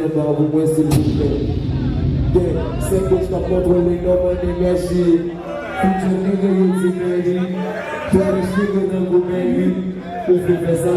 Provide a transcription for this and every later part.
Pour moi, s'il vous plaît. C'est que je t'ai contrôlé dans mon énergie. Tout le monde est énergie. Toi, je suis dans mon pays. Pour faire ça, là.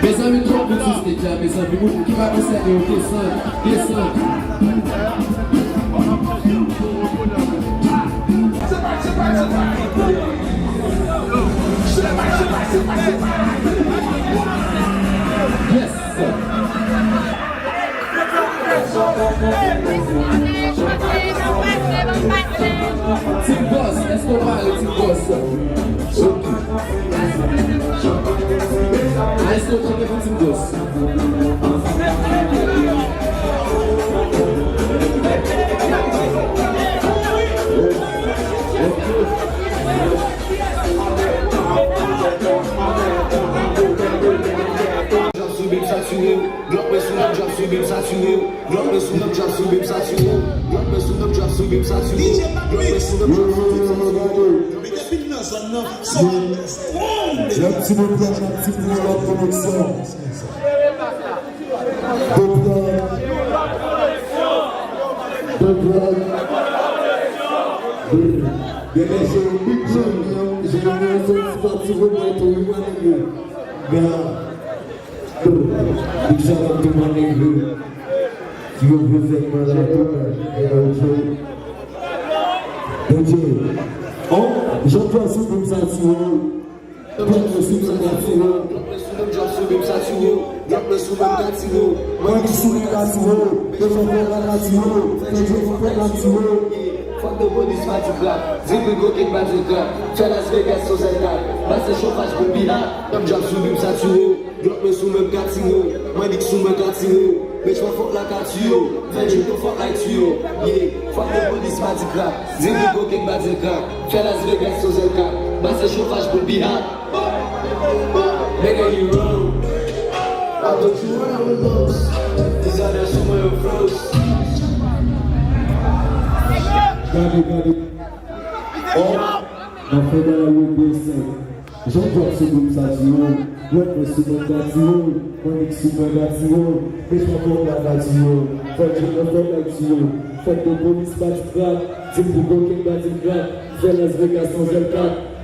Mes amis, trop petits, déjà, mes amis, qui va concerner au descendre. Yes. Team Boss, est-ce qu'on va aller, Team Boss? Est-ce qu'on va aller, Team Boss? J'entends ça comme ça, tu vois. Fuck the police, pas du clap. Zip go kick pas du clap. Fais Las Vegas sur cette table. Passe chauffage pour pirate. Comme job sous même saturé. Glock me sous même catino. Moi dit sous même catino. Mais je m'en fuck la catio. Fais je te fuck like tuyau. Yeah. Fuck the police, pas du clap. Zip go kick pas du clap. Fais Las Vegas sur cette table. Passe chauffage pour pirate. Nigga, you wrong. I thought you were on the lows. These are the somewhere flows. Regardez. Oh, on fait dans la route de 5. J'entends ce groupe ça, tu vois. L'autre me soumène d'atio. Moi, il soumène d'atio. Mais je m'en la d'atio. Fait que je me fais d'atio. Fait que de police pas du crack. C'est pour coquin pas du crack. Fais Las Vegas sans L4.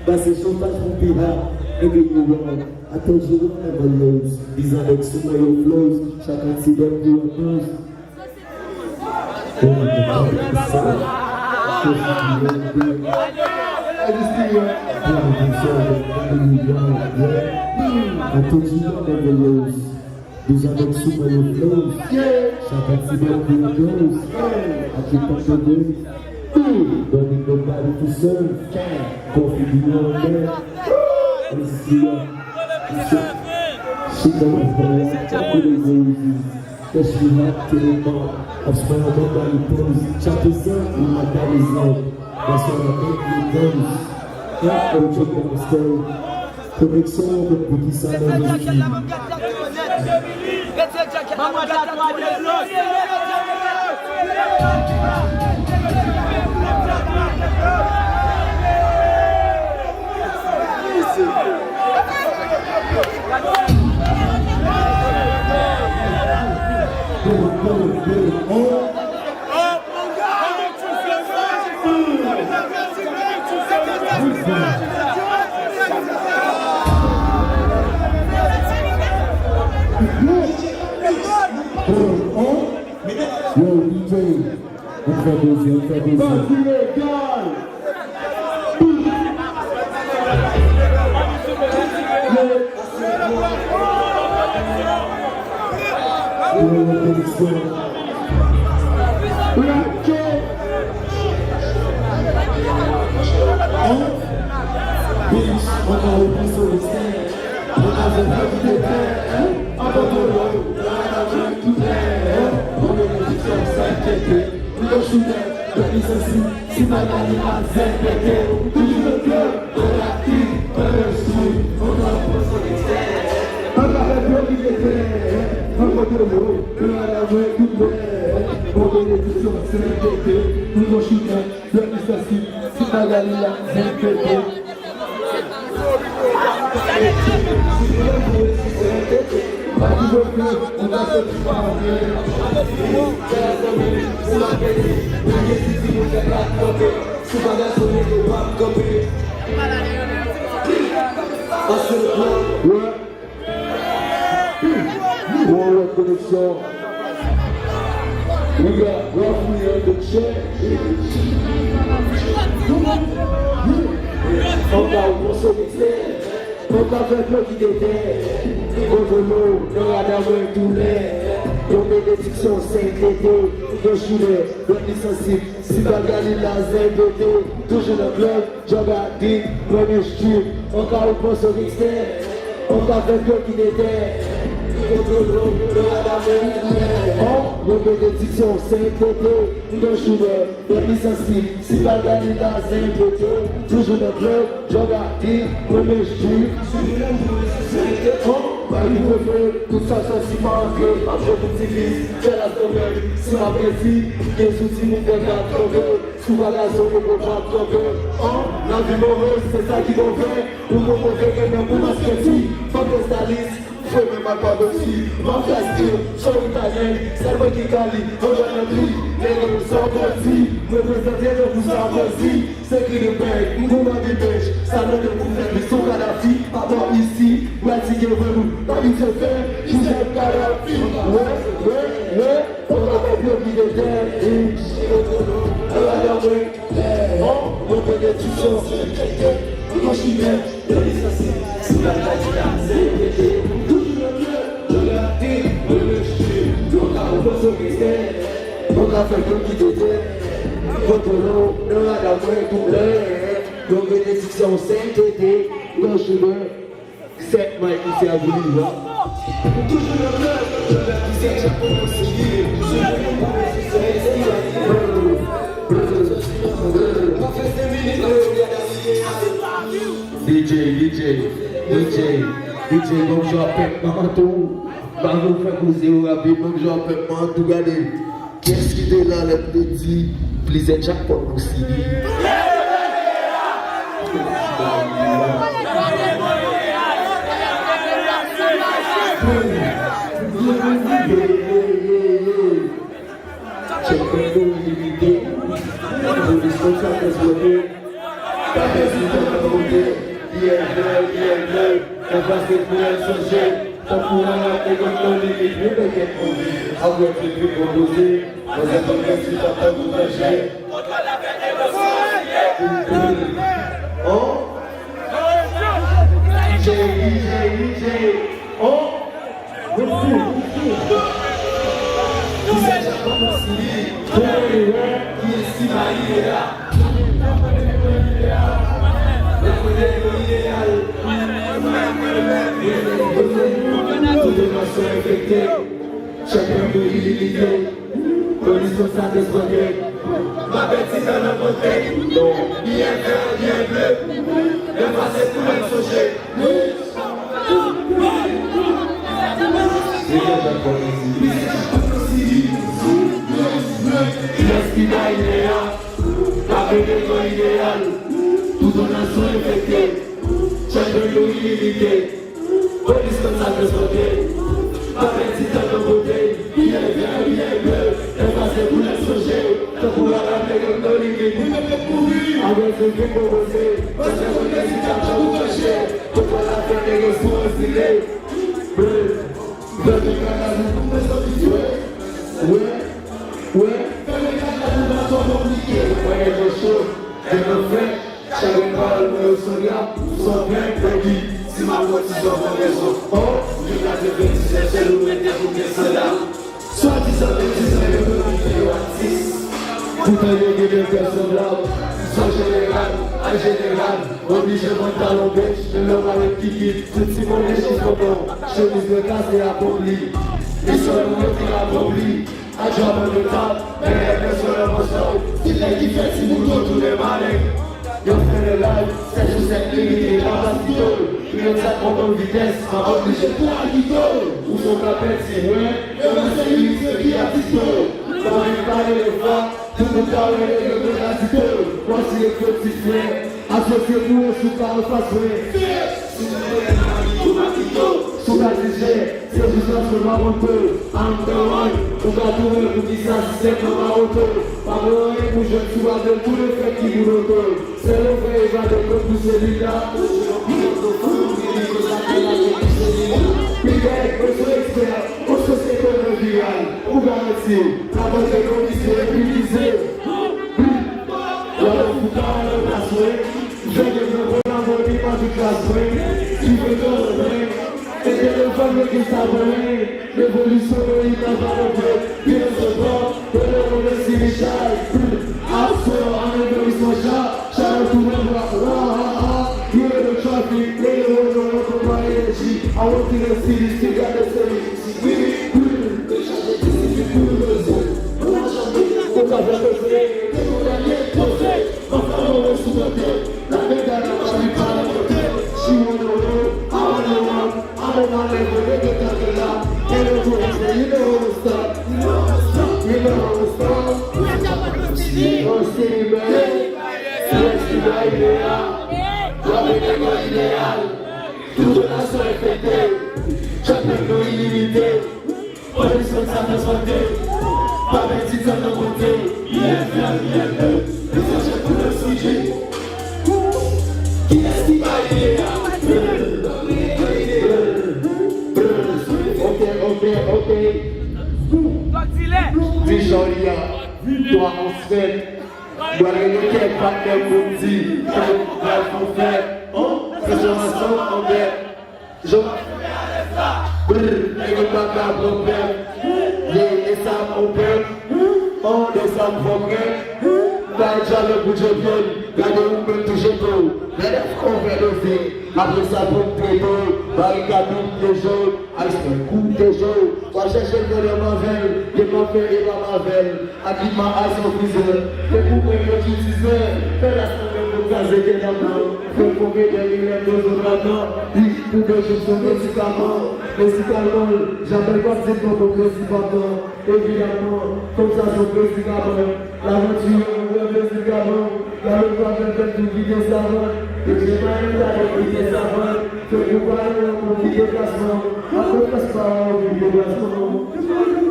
Bah, c'est chauffage pour pirate. Et puis, you wrong. I told you we never lose. These are the summer flows. Chacun s'y donne pour un pause. I told you never lose. These are the super flows. Chacun s'y donne pour un dose. I keep up the game. Don't need nobody to serve. Coffee be on there. She don't hold up with the roses. That she not to the mouth. I've spent on nobody pose. Chapters up with my daddy's out. That's what I make me goes. Yeah, I'm choking the story. Connexion de petit salon de vie. Yo, DJ, on fait deuxième, on fait deuxième. Bienvenue ceci, si ma gagne la ZPT. Toujours le club, on la tire, on le suit, on a son externe. On va faire le qui était, on va te le mot, on va la jouer tout le monde. On donne des questions, c'est ZPT. Nous on chute, bienvenue ceci, si ma gagne la ZPT. On va se parler. Connexion. We got roughly on the check. On va au sommet. On va faire le qui était. Contre l'eau, on va d'avoir tous les. On met des dictions 5 l'été. On choulet, on est sensible. Si pas gagner la ZBT. Toujours le club, j'en garde, premier style. On va au sommet externe. On va faire le qui était. On met des dictions 5 l'été. On choulet, on est sensible. Si pas gagner la ZBT. Toujours le club, j'en garde, premier style. Tout ça, ça s'y manque. Après tout petit fils, j'ai la somme. Si ma belle-fille, qui est sous-ti, mon père va trouver. Souvent la zone, on va trouver. La vie mauvaise, c'est ça qui m'en fait. Ou mon mauvais gagnant pour ma sketchy. Pas de styliste, faut même pas de fille. Ma classe dire, sur l'italien, c'est moi qui gagne. On va la vie, les gens sont partis. Me présenter, je vous apprécie. C'est qui le bec, mon ma vie pêche. Ça ne te vous fait, mais son Kadhafi, pas bon ici. Ouais, si je veux nous, la vie se fait, je vous aime Kadhafi. Ouais, on va pas bien qui est terre. On peut des tutions. Quand je suis bien, c'est la vie. On a fait le qui était. Contre l'eau, on a d'avoir tout l'air. Donc les décisions 5 été. Dans je veux 7 mois qui s'est aboli. Toujours le club, je vais pour mon civil. DJ, bon j'appelle Mantou. Maman fait causer au rapide, bon j'appelle Mantou. Regardez, qu'est-ce qui est là, le petit? Plaisir jackpot pour Sidi. Chacun peut l'illiter, police au sein de soigner. Ma bête c'est dans la beauté, non, bien bleu. Le passé pour être sauché. L'esquina idéal, la bête idéal, tout en un son effecté. Chacun peut l'illiter, police comme ça de soigner. Ma bête c'est dans la beauté, bien bleu. Le passé pour être sauché, te pourra ramener comme dans l'illité. Avec ce que proposé, parce que vous n'hésitez pas à vous cacher. Pourquoi la faire des ressources stylées? Fais le canal, vous pouvez s'habituer. Ouais. Fais le canal, vous va s'en compliquer. Ouais, je chauffe, je me fais. Chaque balle, me sonia, sans bien baby. Si ma voix, si j'en fais raison. Oh, je garde le 26, c'est le métier pour bien cela. Soit 10 ans, 10 ans, je veux vidéo à 6. Tout un lieu de personnes là. Soit en général, obligé mon talon bêche, je l'homme avec qui quitte, tout si mon échec comme bon, chemise de casse et accompli, et seul mon qui accompli, I drop on the top, man, that's what I'm gonna show. Il est qui fait si vous tous les malins. Yo fais le live, 7 sur 7 limité, la base vidéo. Une sac en vitesse, m'a obligé pour un guido. Où son capet, c'est ouais, et on a celui qui a dispo. Dans les palais, les fois, tout le temps, les deux de la cité. Voici les petits frères, associez-vous, sous par le face, sous la DJ, c'est juste un peu ma moto. I'm the one, on va trouver pour dire ça, c'est comme ma moto. Pas moi, pour je suis avec tous les faits qui vous l'auto. C'est le vrai, il va de comme tout celui-là. Miguel, eu sou expert, eu sou tecnologia, o Brasil, trabalho de condizer, me dizer. Olha o futuro na sua, joguei meu gol na mão de mais do que a sua. Tive todo bem, entendeu o valor que estava bem. Revolução e cavalo bem, vira seu bom, todo mundo se lixar. Absol, a minha vez mochar, chama tu meu braço, you're the traffic, they don't know what to buy energy. I want to the city, still got the city. Tudo na sua efeito, já pegou ilimité. Olha isso que ça se fait, pas bête ça me monter. Ça tout le sujet. Qui est-ce qui va aider? Ok. Vijoria, toi on se fait. Doit aller quelque part de mon dit, qu'on fait. Oh, c'est sur un son en bête. Je brrr, et le papa problème. Et ça mon père. On est sans progrès. Là, déjà le bout de viol. Regardez où peut toucher tout. Regardez ce qu'on fait le faire. Après ça, pour traiter. Barricade des jours. Allez, c'est un coup des jours. Va chercher le de ma veille. Et ma veille et ma veille. À qui m'a assis au priseur. Fais pour que je t'utilise. Fais la semaine pour caser des gamins. Fais pour que je les deux autres maintenant. Oui, pour que je sois médicament. Médicament. J'appelle pas ces mots pour précipitant. Évidemment, comme ça, son précipitant. L'aventure, le précipitant. La loi de faire tout guider sa voix. Et j'ai pas eu la guider sa voix. Que vous parlez pour guider placement. Après, passe pas au guider placement.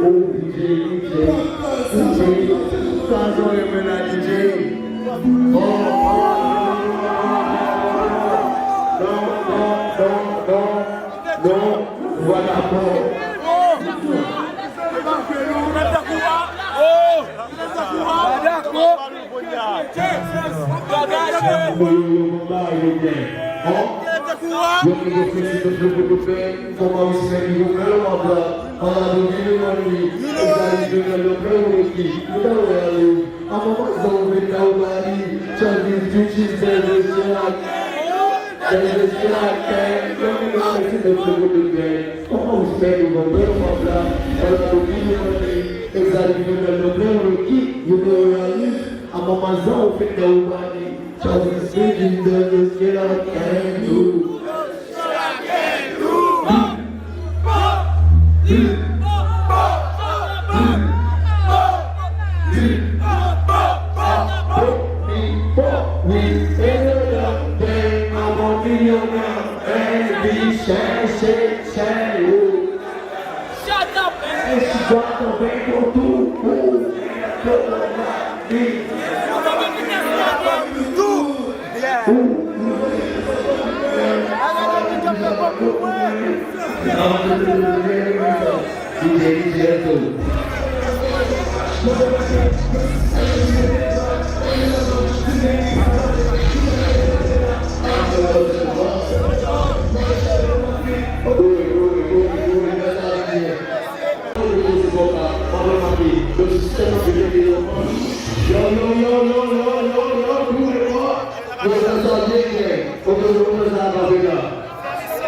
Oh, DJ. Quand j'aurai mené à DJ. Non, voilà bon.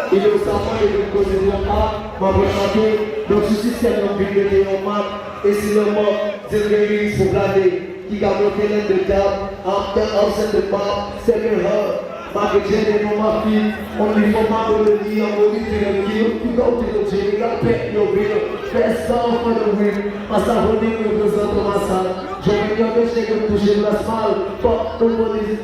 Il est au savant et il est au côté de la part, Donc, ce système, on peut mettre en map, et si le mot, c'est le réunit pour blader, qui a monté l'aide de table, after offset the map, c'est le hub. Ma gêne non ma fille, on lui faut ma mélodie, on va lui faire le kill, tu go to the gym, la paix, your bill, best song for the win, passe à revenir le besoin de ma salle, je vais bien empêcher de toucher la smile, fuck the police.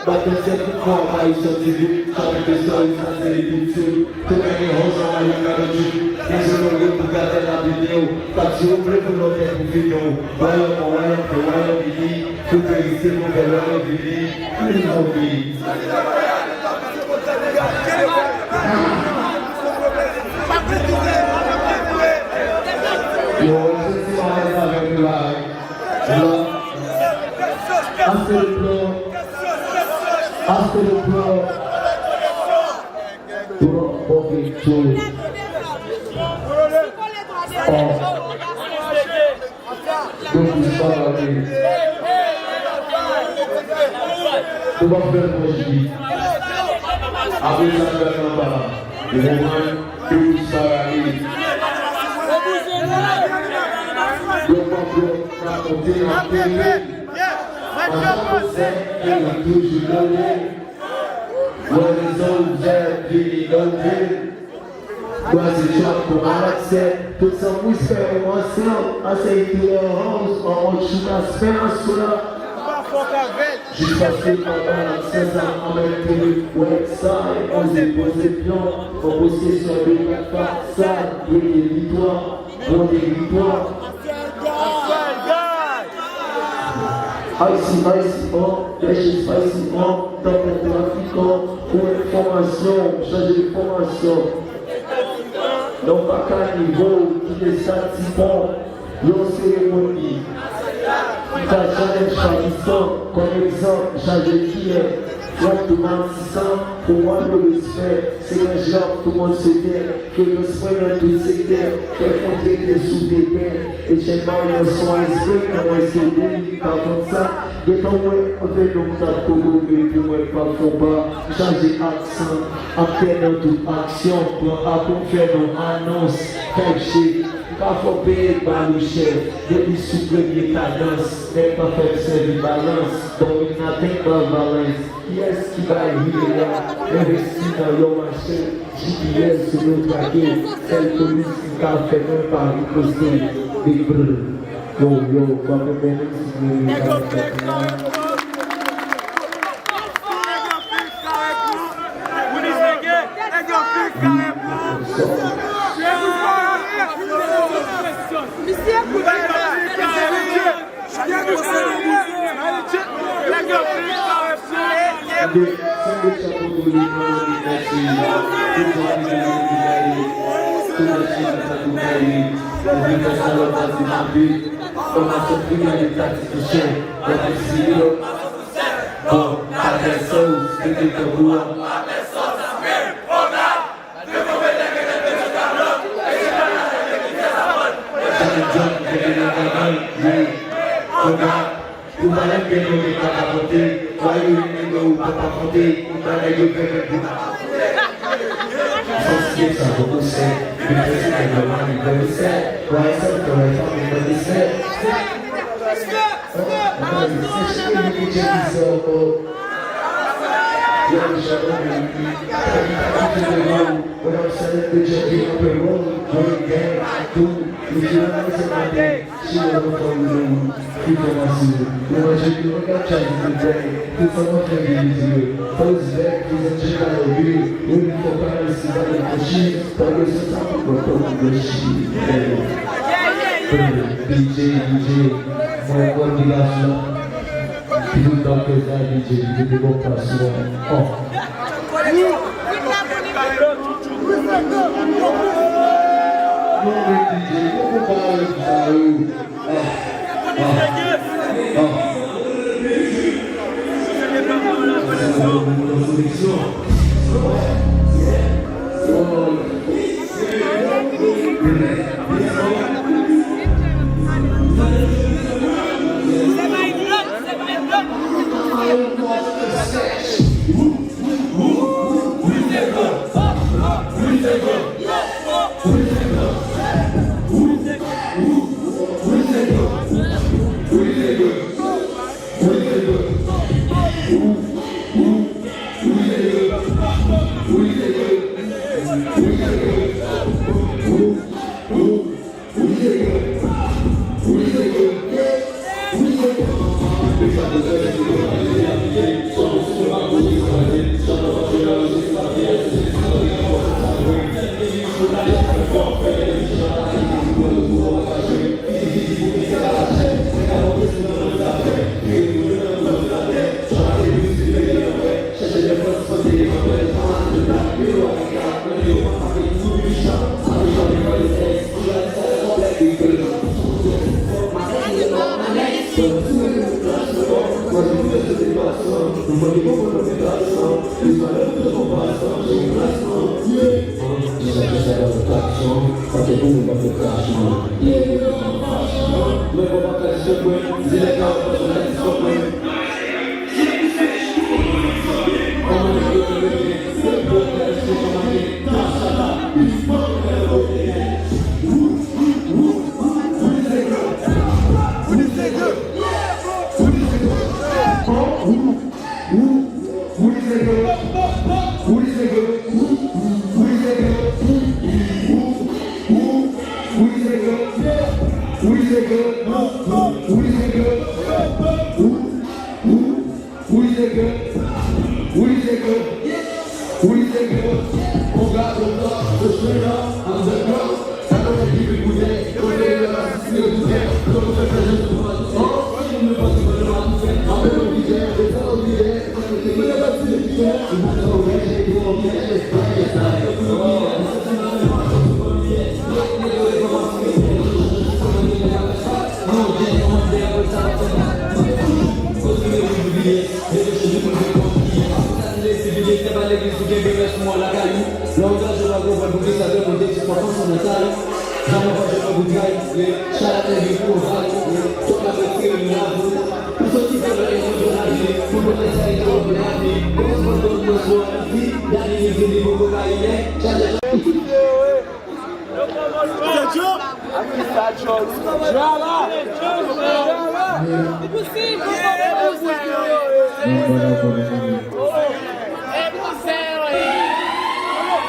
But the second call by substitute, trying to sell you something too. Too many hoes on my young there's no way to get that video. That's your privilege of the video. Why am I to the civil video? Please help me. Yo, this is my life. After the blow. After the blow, don't forget to don't inspire me. Tu vas faire mon vie. Avec la caméra, le moment où ça arrive. Donc on peut raconter la télé. Elle a toujours donné. When it's over, really don't win. Was a job for access. Put some whisper in myself. I say to your house, I want you to spend us for that. Jusqu'à ce que pendant 16 ans, en même temps, le website, on s'est posé plan, on bossait sur des façades, et des victoires, pour des victoires. Icy, oh, pêche spicy, oh, dans le trafiquant, pour information, changer de formation. Non, pas qu'à niveau, qui est satisfont, yon cérémonie. T'as jamais choisissant, comme exemple, changer qui est. Like tout le monde s'y sent, pour moi le respect, c'est un genre, tout le monde se tait, que le soin dans tout secteur, fait fondre des sous des terres, et j'ai mal un soin esprit, comment est-ce que des par comme ça, de ton ouais, on fait donc ça pour vous, mais pour moi, pas faut pas, changer accent, après dans toute action, pour faire nos annonces, caché, pas faut payer par le chef, depuis sous premier cadence, n'est pas faire servir balance, donc il n'atteint pas valence. Yes, qui va arriver là, investir dans le marché, GPS sur le traquet, celle police qui a fait même par riposter, des bleus. Yo, pas me mettre ici, mais tu vas la faire de ta côté, voyez une négo, pas ta côté, tu vas la faire de Associé, ça va pousser, mais je sais que le mal il peut le faire, ouais, ça peut être un peu de faire. When I'm selling the jockey up and roll, going gang, do, if you don't listen to me, she never follow you, people must see you. When I should do, I got chances to play, do someone can be easier. Those back, he's a chick out of you, waiting for Paris, he's out of the sheet, but you're so tough, but don't do the sheet. DJ, more one big ass love. People doctors are DJ, people go past one. Oh.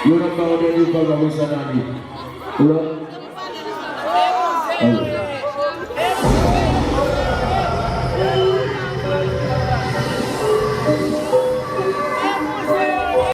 You're not going to do